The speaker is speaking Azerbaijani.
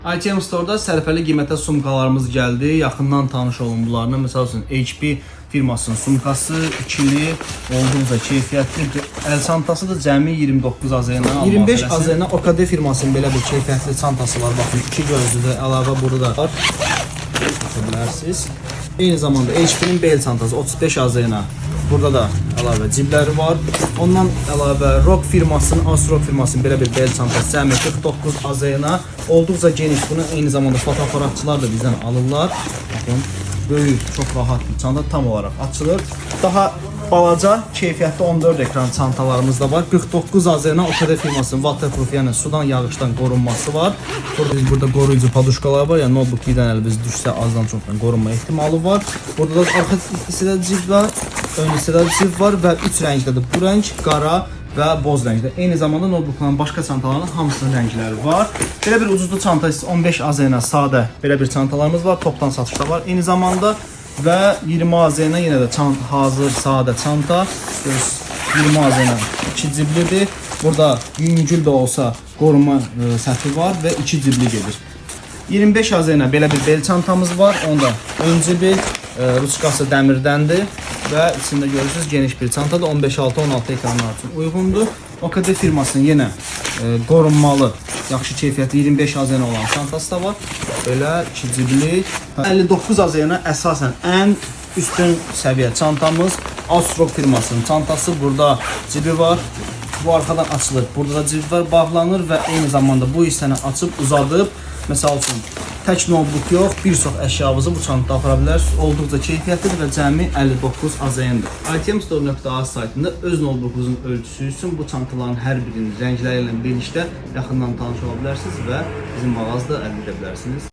ITM Store-da sərfəli qiymətə sumkalarımız gəldi. Yaxından tanış olun bunlarla. Məsəl üçün HP firmasının sumkası ikili, olduqca keyfiyyətli. Əl çantası da cəmi 29 AZ-nə 25 AZ-nə OKD firmasının belə bir keyfiyyətli çantası var. Baxın, iki gözlü əlavə burada var. Baxa bilərsiniz. Eyni zamanda HP-nin bel çantası 35 AZ-nə. Burada da əlavə cibləri var. Ondan əlavə Rock firmasının, Asrock firmasının belə bir bel çantası cəmi 49 AZ-nə. Olduqca geniş. Bunu eyni zamanda fotoaparatçılar da bizdən alırlar. Baxın, böyük, çox rahat bir çanta tam olaraq açılır. Daha balaca, keyfiyyətli 14 ekran çantalarımız da var. 49 AZ-nə OKD firmasının waterproof, yəni sudan, yağışdan qorunması var. Burada qoruyucu paduşkalar var. Yəni notebook birdən əlimiz düşsə azdan çoxdan qorunma ehtimalı var. Burada da arxa hissədə cib var, ön hissədə cib var və 3 rəngdədir. Bu rəng, qara və boz rəngdə. Eyni zamanda notebookların başqa çantaların hamısının rəngləri var. Belə bir ucuzlu çanta 15 AZ-nə sadə belə bir çantalarımız var. Topdan satışda var. Eyni zamanda və 20 AZ-nə yenə də hazır sadə çanta. 20 AZ-nə 2 ciblidir. Burada yüngül də olsa qoruma səthi var və 2 cibli gedir. 25 AZ-nə belə bir bel çantamız var. Onda ön cibi, ruçkası dəmirdəndir və içində görürsünüz geniş bir çantadır. 15-6-16 ekranlar üçün uyğundur. OKD firmasının yenə qorunmalı, yaxşı keyfiyyətli 25 AZ-nə olan çantası da var. Belə 2 cibli. 59 AZ-nə əsasən ən üstün səviyyə çantamız Asrock firmasının çantası. Burada cibi var. Bu arxadan açılır. Burada da cib var, bağlanır və eyni zamanda bu hissəni açıb uzadıb, məsəl üçün tək notebook yox, bir çox əşyanızı bu çantada apara bilərsiniz. Olduqca keyfiyyətlidir və cəmi 59 AZ-dir. ITMstore.az saytında öz notebookunuzun ölçüsü üçün bu çantaların hər birinin rəngləri ilə birlikdə yaxından tanış ola bilərsiniz və bizim mağazada əldə edə bilərsiniz.